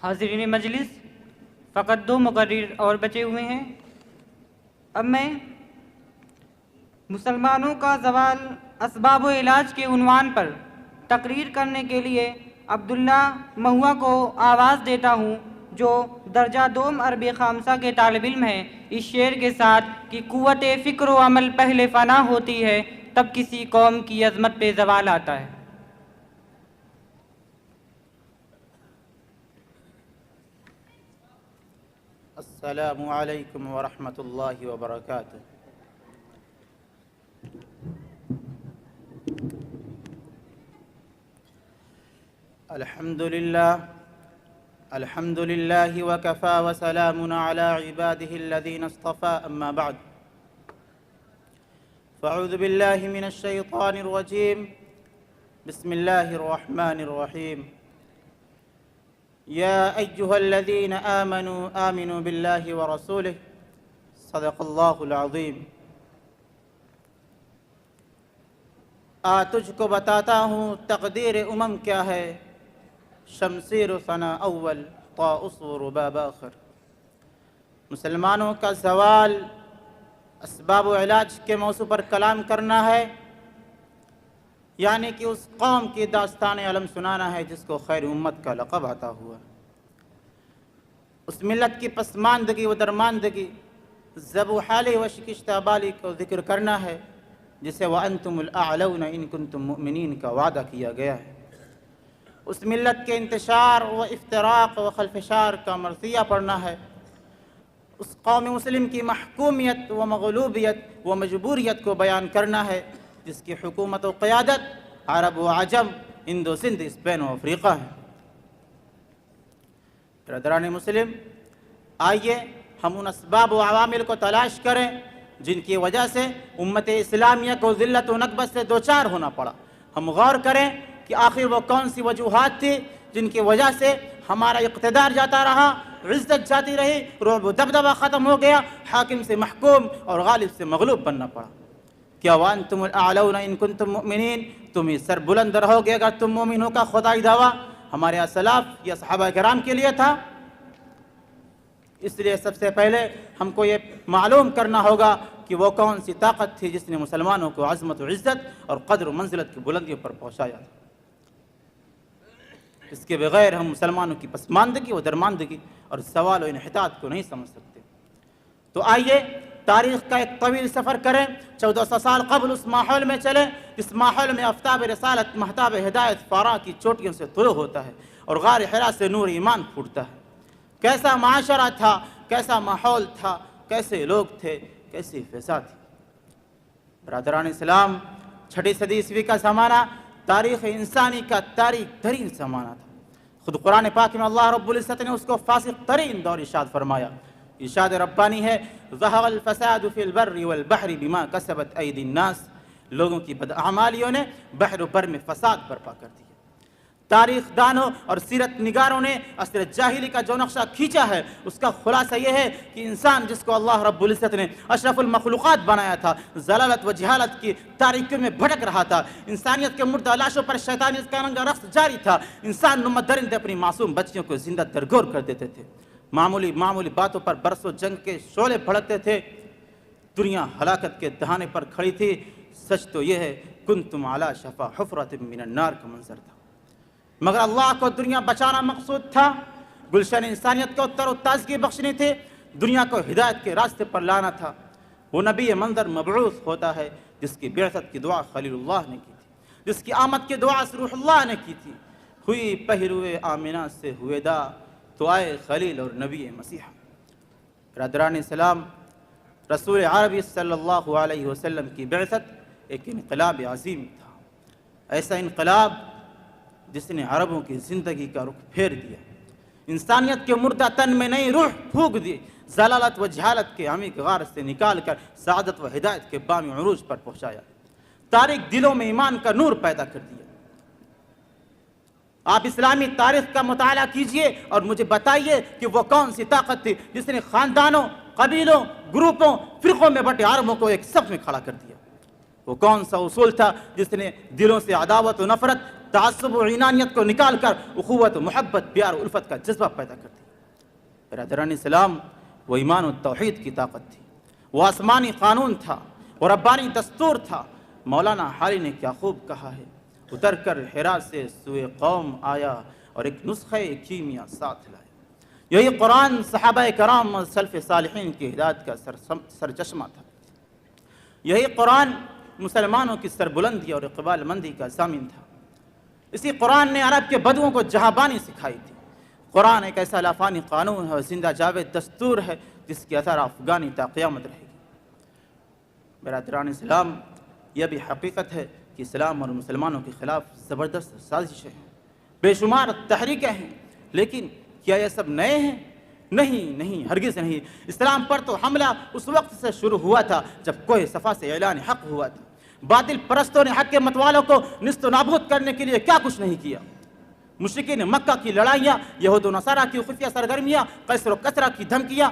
حاضرین مجلس، فقط 2 مقرر اور بچے ہوئے ہیں۔ اب میں مسلمانوں کا زوال اسباب و علاج کے عنوان پر تقریر کرنے کے لیے عبداللہ مہوا کو آواز دیتا ہوں، جو درجہ دوم عربی خامسہ کے طالب علم ہیں، اس شعر کے ساتھ کہ قوت فکر و عمل پہلے فنا ہوتی ہے، تب کسی قوم کی عظمت پہ زوال آتا ہے۔ السلام علیکم ورحمۃ اللہ وبرکاتہ۔ الحمد للہ وکفى وسلام علی عباده الذین اصطفى، اما بعد فاعوذ باللہ من الشیطان الرجیم، بسم اللہ الرحمن الرحیم۔ یا ایہا الذین آمنوا آمنوا باللہ ورسولہ، صدق اللہ العظیم۔ تجھ کو بتاتا ہوں تقدیر امم کیا ہے، شمشیر ثنا اول طاؤس و رباب آخر۔ مسلمانوں کا زوال، اسباب و علاج کے موضوع پر کلام کرنا ہے، یعنی کہ اس قوم کی داستان علم سنانا ہے جس کو خیر امت کا لقب عطا ہوا۔ اس ملت کی پسماندگی و درماندگی، ضب و حالی و شکستہ بالی کو ذکر کرنا ہے، جسے وَأَنْتُمُ الْأَعْلَوْنَ إِن كُنْتُم مُؤْمِنِينَ کا وعدہ کیا گیا ہے۔ اس ملت کے انتشار و افتراق و خلفشار کا مرثیہ پڑھنا ہے، اس قوم مسلم کی محکومیت و مغلوبیت و مجبوریت کو بیان کرنا ہے، جس کی حکومت و قیادت عرب و عجم، ہند و سندھ، اسپین و افریقہ ہے۔ برادران مسلم، آئیے ہم ان اسباب و عوامل کو تلاش کریں جن کی وجہ سے امت اسلامیہ کو ذلت و نکبت سے دوچار ہونا پڑا۔ ہم غور کریں کہ آخر وہ کون سی وجوہات تھی جن کی وجہ سے ہمارا اقتدار جاتا رہا، عزت جاتی رہی، رعب و دبدبہ ختم ہو گیا، حاکم سے محکوم اور غالب سے مغلوب بننا پڑا۔ کیا وَأَنْتُمُ الْأَعْلَوْنَ إِن كُنْتُم مُؤْمِنِينَ، تم ہی سر بلند رہو گے اگر تم مومن ہو کا خدائی دعویٰ ہمارے اسلاف یا صحابہ کرام کے لیے تھا۔ اس لیے سب سے پہلے ہم کو یہ معلوم کرنا ہوگا کہ وہ کون سی طاقت تھی جس نے مسلمانوں کو عظمت و عزت اور قدر و منزلت کی بلندیوں پر پہنچایا۔ اس کے بغیر ہم مسلمانوں کی پسماندگی و درماندگی اور زوال و انحطاط کو نہیں سمجھ سکتے۔ تو آئیے تاریخ کا ایک طویل سفر کریں، 1400 سال قبل اس ماحول میں چلیں جس ماحول میں آفتاب رسالت، مہتاب ہدایت فاراں کی چوٹیوں سے طلوع ہوتا ہے اور غار حرا سے نور ایمان پھوٹتا ہے۔ کیسا معاشرہ تھا، کیسا ماحول تھا، کیسے لوگ تھے، کیسی فضا تھی۔ برادران اسلام، 6 صدی عیسوی کا زمانہ تاریخ انسانی کا تاریک ترین زمانہ تھا۔ خود قرآن پاک میں اللہ رب العزت نے اس کو فاسق ترین دور ارشاد فرمایا۔ ارشاد ربانی ہے، ظہر الفساد فی البر والبحر بما کسبت ایدی الناس، لوگوں کی بدعمالیوں نے بحر و بر میں فساد برپا کر دیا۔ تاریخ دانوں اور سیرت نگاروں نے عصر جاہلی کا جو نقشہ کھینچا ہے، اس کا خلاصہ یہ ہے کہ انسان جس کو اللہ رب العزت نے اشرف المخلوقات بنایا تھا، ضلالت و جہالت کی تاریکیوں میں بھٹک رہا تھا۔ انسانیت کے مردہ لاشوں پر شیطانیت کا رنگا رقص جاری تھا۔ انسان نما درندے اپنی معصوم بچیوں کو زندہ درگور کر دیتے تھے۔ معمولی باتوں پر برسوں جنگ کے شعلے بھڑکتے تھے۔ دنیا ہلاکت کے دہانے پر کھڑی تھی۔ سچ تو یہ ہے کنتم علی شفا حفرۃ من النار کا منظر تھا، مگر اللہ کو دنیا بچانا مقصود تھا۔ گلشن انسانیت کو تر و تازگی بخشنی تھی، دنیا کو ہدایت کے راستے پر لانا تھا۔ وہ نبی منظر مبعوث ہوتا ہے جس کی بعثت کی دعا خلیل اللہ نے کی تھی، جس کی آمد کی دعا روح اللہ نے کی تھی۔ ہوئی پہلوئے آمنہ سے ہوئے دا، تو آئے خلیل اور نبی مسیح۔ برادران اسلام، رسول عربی صلی اللہ علیہ وسلم کی بعثت ایک انقلاب عظیم تھا، ایسا انقلاب جس نے عربوں کی زندگی کا رخ پھیر دیا، انسانیت کے مردہ تن میں نئی روح پھونک دی، ضلالت و جہالت کے عمیق غار سے نکال کر سعادت و ہدایت کے بامی عروج پر پہنچایا، تاریک دلوں میں ایمان کا نور پیدا کر دیا۔ آپ اسلامی تاریخ کا مطالعہ کیجئے اور مجھے بتائیے کہ وہ کون سی طاقت تھی جس نے خاندانوں، قبیلوں، گروپوں، فرقوں میں بٹے عربوں کو ایک صف میں کھڑا کر دیا۔ وہ کون سا اصول تھا جس نے دلوں سے عداوت و نفرت، تعصب و عنانیت کو نکال کر اخوت و محبت پیار و الفت کا جذبہ پیدا کرتی ہے۔ برادران اسلام، وہ ایمان و توحید کی طاقت تھی، وہ آسمانی قانون تھا، وہ ربانی دستور تھا۔ مولانا حالی نے کیا خوب کہا ہے، اتر کر حرا سے سوئے قوم آیا اور ایک نسخہ کیمیا ساتھ لایا۔ یہی قرآن صحابہ کرام اور سلف صالحین کی ہدایت کا سرچشمہ تھا۔ یہی قرآن مسلمانوں کی سربلندی اور اقبال مندی کا ضامن تھا۔ اسی قرآن نے عرب کے بدوؤں کو جہاں سکھائی تھی۔ قرآن ایک ایسا لافانی قانون ہے اور زندہ جاوید دستور ہے جس کی اثر افغانی تا قیامت رہے گی۔ برادران اسلام، یہ بھی حقیقت ہے کہ اسلام اور مسلمانوں کے خلاف زبردست سازشیں ہیں، بے شمار تحریکیں ہیں، لیکن کیا یہ سب نئے ہیں؟ نہیں، ہرگز نہیں۔ اسلام پر تو حملہ اس وقت سے شروع ہوا تھا جب کوہ صفا سے اعلان حق ہوا تھا۔ باطل پرستوں نے حق کے متوالوں کو نیست و نابود کرنے کے لیے کیا کچھ نہیں کیا۔ مشرکین مکہ کی لڑائیاں، یہود و نصارہ کی خفیہ سرگرمیاں، قیصر و کسریٰ کی دھمکیاں،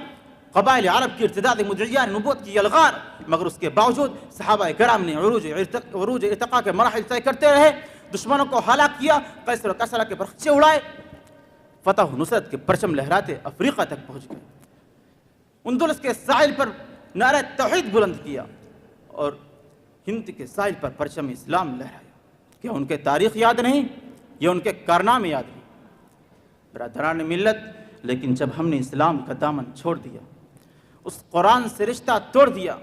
قبائل عرب کی ارتداد مدعیان نبوت کی الغار، مگر اس کے باوجود صحابہ کرام نے عروج ارتقاء کے مراحل طے کرتے رہے، دشمنوں کو ہلاک کیا، قیصر و کسریٰ کے برخچے اڑائے، فتح و نصرت کے پرچم لہراتے افریقہ تک پہنچ گئے، اندلس کے ساحل پر نعرہ توحید بلند کیا اور ہند کے ساحل پر پرچم اسلام لہرایا۔ کیا ان کے تاریخ یاد نہیں؟ یا ان کے کارنامے یاد نہیں؟ برادران ملت، لیکن جب ہم نے اسلام کا دامن چھوڑ دیا، اس قرآن سے رشتہ توڑ دیا،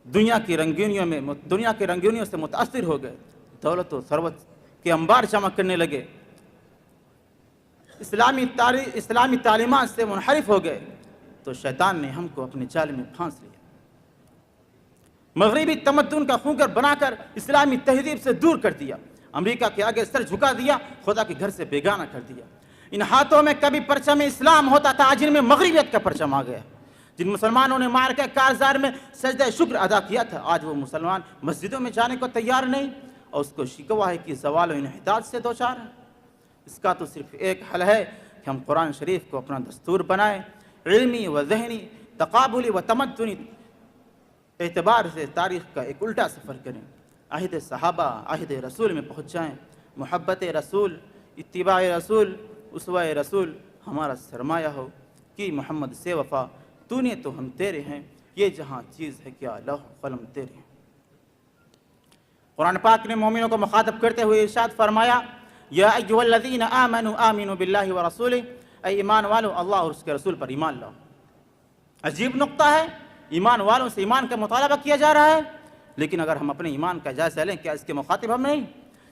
دنیا کی رنگینیوں سے متاثر ہو گئے، دولت و ثروت کے انبار جمع کرنے لگے، اسلامی تعلیمات سے منحرف ہو گئے، تو شیطان نے ہم کو اپنے جال میں پھانس لیا، مغربی تمدن کا خونگر بنا کر اسلامی تہذیب سے دور کر دیا، امریکہ کے آگے سر جھکا دیا، خدا کے گھر سے بیگانہ کر دیا۔ ان ہاتھوں میں کبھی پرچم اسلام ہوتا تھا، آج ان میں مغربیت کا پرچم آ گیا۔ جن مسلمانوں نے مار کے کارزار میں سجدہ شکر ادا کیا تھا، آج وہ مسلمان مسجدوں میں جانے کو تیار نہیں، اور اس کو شکوہ ہے کہ زوال و انحطاط سے دوچار ہے۔ اس کا تو صرف ایک حل ہے کہ ہم قرآن شریف کو اپنا دستور بنائیں، علمی و ذہنی، تقابلی و تمدنی اعتبار سے تاریخ کا ایک الٹا سفر کریں، عہد صحابہ، عہد رسول میں پہنچ جائیں، محبت رسول، اتباع رسول، اسوہ رسول ہمارا سرمایہ ہو کہ محمد سے وفا، تو نے تو ہم تیرے ہیں، یہ جہاں چیز ہے کیا لوح قلم تیرے ہیں۔ قرآن پاک نے مومنوں کو مخاطب کرتے ہوئے ارشاد فرمایا، یا ایھا الذین آمنوا آمنوا باللہ ورسولہ، اے ایمان والو اللہ اور اس کے رسول پر ایمان لاؤ۔ عجیب نقطہ ہے، ایمان والوں سے ایمان کا مطالبہ کیا جا رہا ہے، لیکن اگر ہم اپنے ایمان کا جائزہ لیں، کیا اس کے مخاطب ہم نہیں؟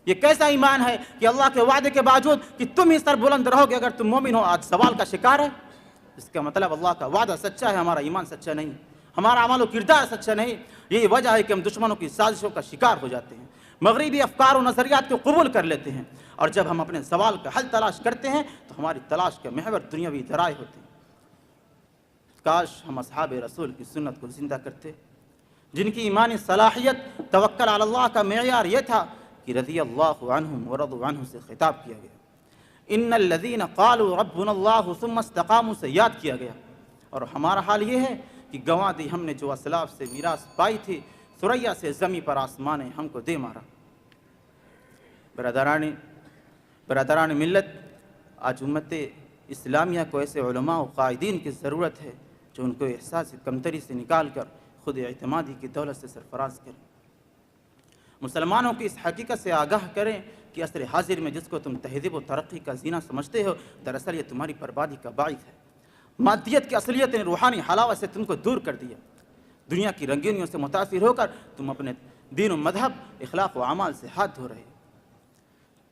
یہ کیسا ایمان ہے کہ اللہ کے وعدے کے باوجود کہ تم ہی سر بلند رہو گے اگر تم مومن ہو، آج سوال کا شکار ہے؟ اس کا مطلب اللہ کا وعدہ سچا ہے، ہمارا ایمان سچا نہیں، ہمارا عمل و کردار سچا نہیں۔ یہی وجہ ہے کہ ہم دشمنوں کی سازشوں کا شکار ہو جاتے ہیں، مغربی افکار و نظریات کو قبول کر لیتے ہیں، اور جب ہم اپنے سوال کا حل تلاش کرتے ہیں تو ہماری تلاش کے محور دنیاوی ذرائع ہوتے ہیں۔ کاش ہم اصحاب رسول کی سنت کو زندہ کرتے، جن کی ایمانی صلاحیت توکل علی اللہ کا معیار یہ تھا کہ رضی اللہ عنہم ورضوا عنہ سے خطاب کیا گیا، ان الذین قالوا ربنا اللہ ثم استقاموا سے یاد کیا گیا، اور ہمارا حال یہ ہے کہ گنوا دی ہم نے جو اسلاف سے میراث پائی تھی، ثریا سے زمیں پر آسمان نے ہم کو دے مارا۔ برادران ملت، آج امت اسلامیہ کو ایسے علماء و قائدین کی ضرورت ہے جو ان کو احساس کمتری سے نکال کر خود اعتمادی کی دولت سے سرفراز کریں، مسلمانوں کی اس حقیقت سے آگاہ کریں کہ عصر حاضر میں جس کو تم تہذیب و ترقی کا زینہ سمجھتے ہو، دراصل یہ تمہاری بربادی کا باعث ہے۔ مادیت کی اصلیت نے روحانی حلاوت سے تم کو دور کر دیا، دنیا کی رنگینیوں سے متاثر ہو کر تم اپنے دین و مذہب، اخلاق و اعمال سے ہاتھ دھو رہے۔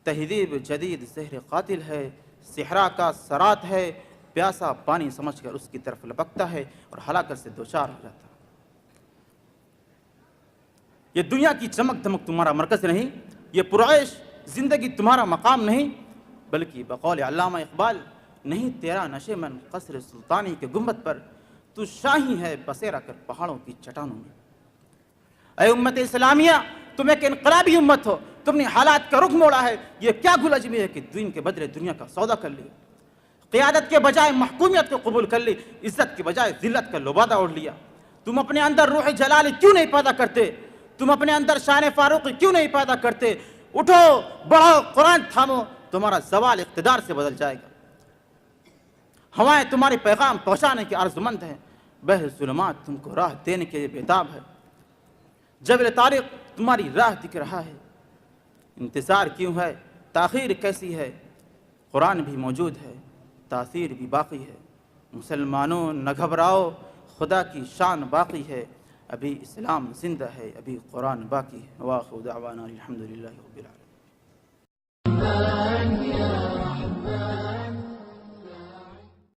تہذیب جدید زہر قاتل ہے، صحرا کا سرات ہے، پیاسا پانی سمجھ کر اس کی طرف لپکتا ہے اور ہلاکت سے دوچار ہو جاتا ہے۔ یہ دنیا کی چمک دھمک تمہارا مرکز نہیں، یہ پرعیش زندگی تمہارا مقام نہیں، بلکہ بقول علامہ اقبال، نہیں تیرا نشے من قصر سلطانی کے گنبد پر، تو شاہی ہے بسیرا کر پہاڑوں کی چٹانوں میں۔ اے امت اسلامیہ، تم ایک انقلابی امت ہو، تم نے حالات کا رخ موڑا ہے۔ یہ کیا گل اجمی ہے کہ دین کے بدلے دنیا کا سودا کر لیا، قیادت کے بجائے محکومیت کو قبول کر لی، عزت کے بجائے ذلت کا لبادہ اوڑھ لیا۔ تم اپنے اندر روح جلالی کیوں نہیں پیدا کرتے؟ تم اپنے اندر شان فاروقی کیوں نہیں پیدا کرتے؟ اٹھو بڑھو قرآن تھامو، تمہارا زوال اقتدار سے بدل جائے گا۔ ہوائیں تمہاری پیغام پہنچانے کی عرضمند ہیں، بحر ظلمات تم کو راہ دینے کے لیے بیتاب ہے۔ جبل طارق تمہاری راہ دکھ رہا ہے، انتظار کیوں ہے، تاخیر کیسی ہے؟ قرآن بھی موجود ہے، تاثیر بھی باقی ہے۔ مسلمانوں نہ گھبراؤ، خدا کی شان باقی ہے، ابھی اسلام زندہ ہے، ابھی قرآن باقی ہے۔ وآخر دعوانا الحمدللہ رب العالمین۔